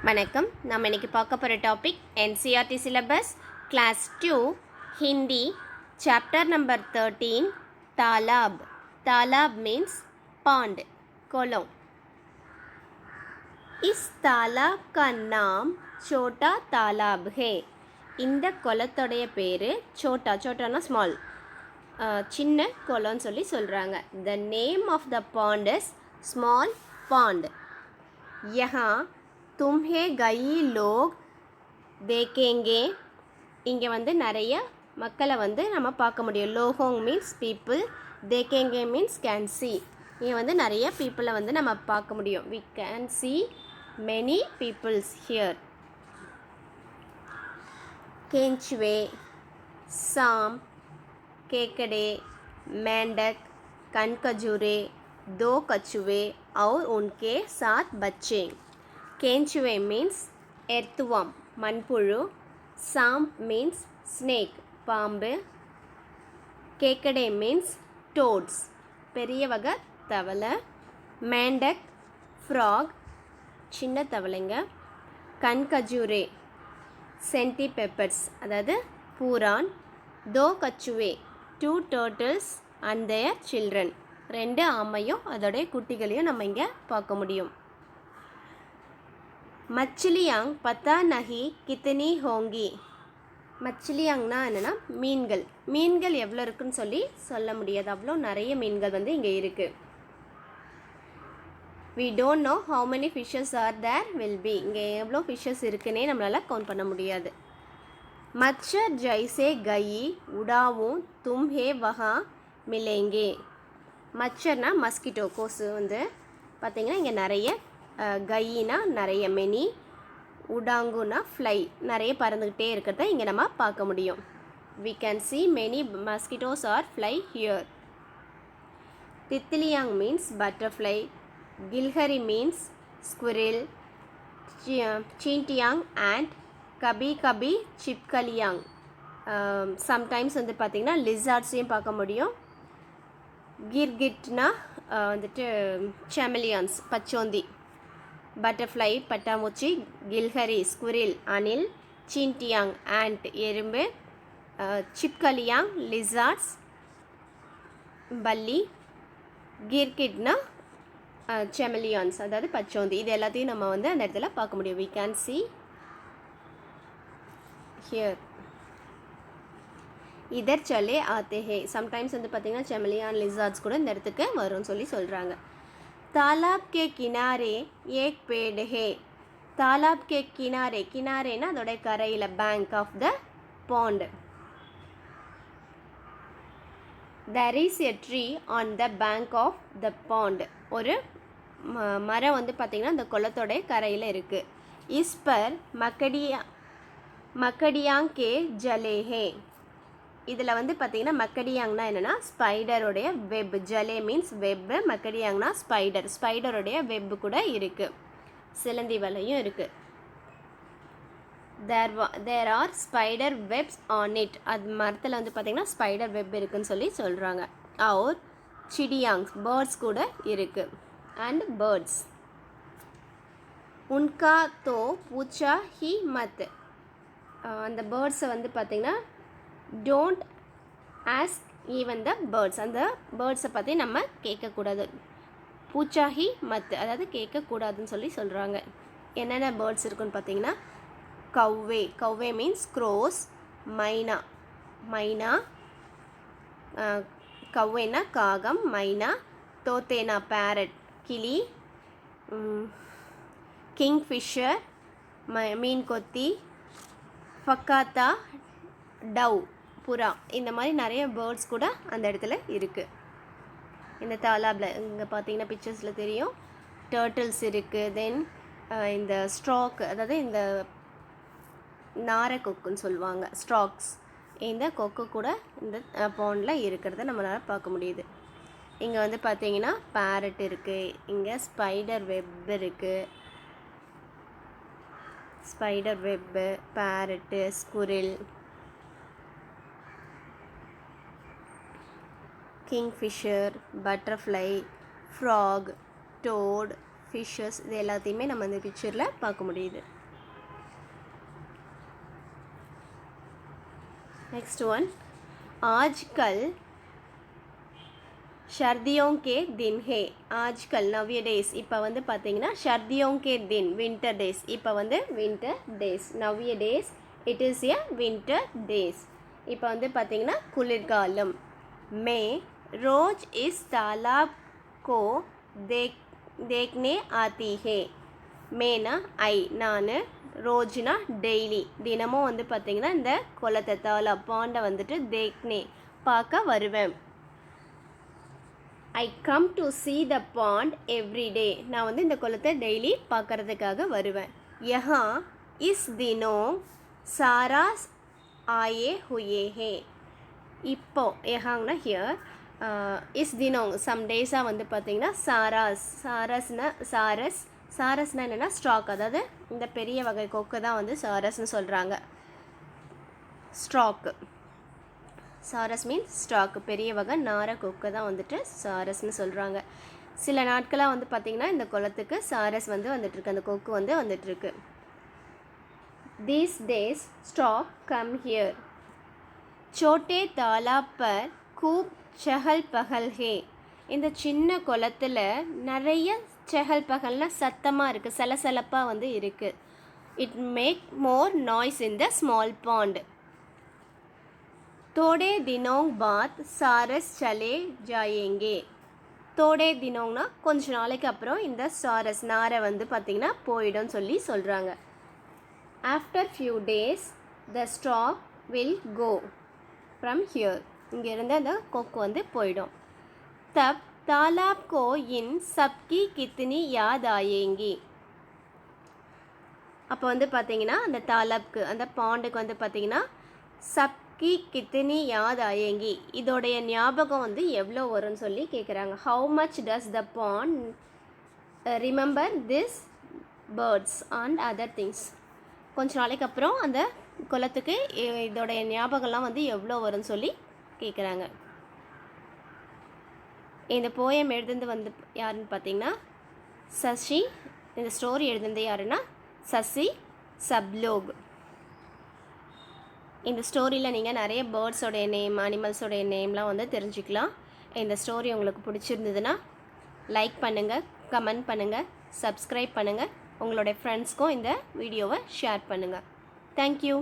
வணக்கம். நம்ம இன்னைக்கு பார்க்க போகிற topic NCERT syllabus class 2 Hindi chapter number 13 तालाब. तालाब मीन्स pond, कोलों. इस तालाब का नाम छोटा तालाब है. இந்த குளத்தோடைய பேர் சோட்டா. சோட்டானா ஸ்மால், சின்ன குளம்னு சொல்லி சொல்கிறாங்க. The name of the pond is small pond. यहाँ तुम्हें कई लोग देखेंगे. இங்கே வந்து நிறைய மக்களை வந்து நம்ம பார்க்க முடியும். லோகோங் மீன்ஸ் பீப்புள், தேக்கேங்கே மீன்ஸ் கேன் சி. இங்கே வந்து நிறைய பீப்புளை வந்து நம்ம பார்க்க முடியும். We can see many peoples here. केंचुए, सांप, केकड़े, मेंढक, कनखजूरे, 2 कछुए और उनके 7 बच्चे. केंचुए मीन्स एर्थवर्म, मणपुழு. सांप मीन्स स्नेक, பாம்பு. केकड़े मीन्स टोड्स, பெரிய வகை தவளை. मेंढक, फ्रॉग, சின்ன தவளைங்க. कनखजूरे, சென்டிபெப்பர்ஸ், அதாவது பூரான். 2 கச்சுவே, 2 டர்ட்டில்ஸ் அண்ட் தேர் சில்ட்ரன், 2 ஆமையும் அதோடைய குட்டிகளையும் நம்ம இங்கே பார்க்க முடியும். மச்சிலியாங் பத்தா நஹி கித்தனி ஹோங்கி. மச்சிலியாங்னா என்னென்னா மீன்கள். மீன்கள் எவ்வளோ இருக்குன்னு சொல்லி சொல்ல முடியாது, அவ்வளோ நிறைய மீன்கள் வந்து இங்கே இருக்குது. we don't know how many fishes are there will be. இங்கே எவ்வளோ ஃபிஷ்ஷஸ் இருக்குன்னே நம்மளால் கவுண்ட் பண்ண முடியாது. மச்சர் ஜைசே கயி உடாவும் தும்ஹே வஹா மிலேங்கே. மச்சர்னா மஸ்கிட்டோ, கொசு வந்து பார்த்திங்கன்னா இங்கே நிறைய. கயினா நிறைய, மெனி. உடாங்குனா ஃப்ளை, நிறைய பறந்துக்கிட்டே இருக்கிறத இங்கே நம்ம பார்க்க முடியும். we can see many mosquitoes or fly here. தித்திலியாங் மீன்ஸ் பட்டர்ஃப்ளை. गिलहरी मीन्स स्क्विरल. चींटियांग एंड कभी कभी चिपकलियांग. சம்டைம்ஸ் வந்து பார்த்திங்கன்னா லிசார்ட்ஸையும் பார்க்க முடியும். கிர்கிட்னா வந்துட்டு செமலியான்ஸ், பச்சோந்தி. பட்டர்ஃப்ளை பட்டாம்பூச்சி. கில்ஹரி ஸ்குரில், அணில். சீன்டியாங் ஆண்ட், எறும்பு. சிப்கலியாங் லிசார்ட்ஸ், பல்லி. கிர்கிட்னா செமலியான்ஸ், அதாவது பச்சோந்தி. இது எல்லாத்தையும் நம்ம வந்து அந்த இடத்துல பார்க்க முடியும். we can see here. இதர் சலே ஆத்தே ஹே. சம்டைம்ஸ் வந்து பார்த்திங்கன்னா செமலியான், லிசார்ட்ஸ் கூட இந்த இடத்துக்கு வரும்னு சொல்லி சொல்கிறாங்க. தாலாப் கே கினாரே ஏக் பேட் ஹே. தாலாப் கே கினாரே, கினாரேனா அதோடைய கரையில், bank of the pond. there is a tree on the bank of the pond. ஒரு மரம் வந்து பார்த்திங்கன்னா அந்த குளத்தோடைய கரையில் இருக்குது. இஸ் பர் மக்கடியாங் கே ஜலே ஹே. இதில் வந்து பார்த்திங்கன்னா மக்கடியாங்னா என்னென்னா ஸ்பைடருடைய வெப். ஜலே மீன்ஸ் வெப்பு, மக்கடியாங்னா ஸ்பைடர். ஸ்பைடருடைய வெப்பு கூட இருக்குது, சிலந்தி வலையும் இருக்குது. There are spider webs on it. அது மரத்தில் வந்து பார்த்திங்கன்னா ஸ்பைடர் வெப் இருக்குதுன்னு சொல்லி சொல்கிறாங்க. और चिड़ियांग, பேர்ட்ஸ் கூட இருக்குது. And birds. உன்கா தோ பூச்சா ஹி மத். அந்த பேர்ட்ஸை வந்து பார்த்திங்கன்னா don't ask even the birds. அந்த பேர்ட்ஸை பற்றி நம்ம கேட்கக்கூடாது. பூச்சா ஹி மத், அதாவது கேட்கக்கூடாதுன்னு சொல்லி சொல்கிறாங்க. என்னென்ன பேர்ட்ஸ் இருக்குன்னு பார்த்திங்கன்னா கவ்வே. கவ்வே மீன்ஸ் க்ரோஸ். மைனா, மைனா. கவ்வேனா காகம், மைனா. தோத்தேனா பேரட், கிளி. கிங்ஃபிஷர், மீன் கொத்தி. ஃபக்காத்தா டவ், புறா. இந்த மாதிரி நிறைய பேர்ட்ஸ் கூட அந்த இடத்துல இருக்குது இந்த தாலாபில். இங்கே பார்த்தீங்கன்னா பிக்சர்ஸில் தெரியும், டர்ட்டில்ஸ் இருக்குது. தென் இந்த ஸ்ட்ராக், அதாவது இந்த நாரை கொக்குன்னு சொல்லுவாங்க, ஸ்ட்ராக்ஸ். இந்த கொக்கு கூட இந்த பாண்டில் இருக்கிறத நம்மளால் பார்க்க முடியுது. இங்கே வந்து பார்த்தீங்கன்னா பேரட் இருக்குது. இங்கே ஸ்பைடர் வெப் இருக்குது. Spider web, parrot, squirrel, kingfisher, butterfly, frog, toad, fishes இது எல்லாத்தையுமே நம்ம இந்த பிக்சரில் பார்க்க முடியுது. नेक्स्ट वन आजकल सर्दियों के दिन है. आजकल नवे डेज இப்போ வந்து பார்த்தீங்கன்னா सर्दियों के दिन winter days இப்போ வந்து winter days नवे days it is a winter days இப்போ வந்து பார்த்தீங்கன்னா குளிர்காலம். मैं रोज इस तालाब को देखने आती है. மேனா ஐ நான் ரோஜ்னா டெய்லி தினமும் வந்து பார்த்திங்கன்னா இந்த குளத்தை பாண்டை வந்துட்டு தேக்னே பார்க்க வருவேன். I come to see the pond every day. நான் வந்து இந்த குளத்தை டெய்லி பார்க்கறதுக்காக வருவேன். யஹா இஸ் தினோ சாராஸ் ஆயே ஹுயே ஹே. இப்போ யஹாங்னா ஹியர் இஸ் தினோங் சம் டேஸாக வந்து பார்த்திங்கன்னா சாரஸ்னா என்னென்னா ஸ்ட்ராக், அதாவது இந்த பெரிய வகை கொக்கு தான் வந்து சாரஸ்ன்னு சொல்கிறாங்க. ஸ்ட்ராக்கு சாரஸ் மீன்ஸ் ஸ்ட்ராக், பெரிய வகை நார கொக்கு தான் வந்துட்டு சாரஸ்ன்னு சொல்கிறாங்க. சில நாட்களாக வந்து பார்த்திங்கன்னா இந்த குளத்துக்கு சாரஸ் வந்து வந்துட்டுருக்கு, அந்த கொக்கு வந்து வந்துட்டுருக்கு. These days stork come here. छोटे तालाब पर खूब चहल पहल है. இந்த சின்ன குளத்தில் நிறைய चहल पहलना சத்தமாக இருக்குது, சலசலப்பாக வந்து இருக்குது. It make more noise in the small pond. थोड़े दिनों बाद सारस चले जाएंगे. थोड़े दिनोंனா கொஞ்ச நாளைக்கு அப்புறம் இந்த சாரஸ் நாரை வந்து பார்த்திங்கன்னா போயிடும் சொல்லி சொல்கிறாங்க. After few days the stork will go from here. இங்கேருந்து அந்த கொக்கு வந்து போயிடும். तब तालाब को इन सबकी कितनी याद आएंगी. அப்போ வந்து பார்த்தீங்கன்னா அந்த தாலாப்க்கு அந்த பாண்டுக்கு வந்து பார்த்தீங்கன்னா சப்கி கித்தனி யாத் ஆயேங்கி இதோடைய ஞாபகம் வந்து எவ்வளோ வரும்னு சொல்லி கேட்குறாங்க. How much does the bond remember this birds and other things. கொஞ்ச நாளைக்கு அப்புறம் அந்த குளத்துக்கு இதோடைய ஞாபகம்லாம் வந்து எவ்வளோ வரும்னு சொல்லி கேட்குறாங்க. இந்த போயம் எழுதுந்து வந்து யாருன்னு பார்த்தீங்கன்னா சசி. இந்த ஸ்டோரி எழுதுந்து யாருன்னா சசி சப்லோக். இந்த ஸ்டோரியில் நீங்கள் நிறைய பேர்ட்ஸோடைய நேம், அனிமல்ஸோடைய நேம்லாம் வந்து தெரிஞ்சுக்கலாம். இந்த ஸ்டோரி உங்களுக்கு பிடிச்சிருந்ததுன்னா லைக் பண்ணுங்கள், கமெண்ட் பண்ணுங்கள், சப்ஸ்கிரைப் பண்ணுங்கள், உங்களுடைய ஃப்ரெண்ட்ஸ்க்கும் இந்த வீடியோவை ஷேர் பண்ணுங்கள். தேங்க்யூ.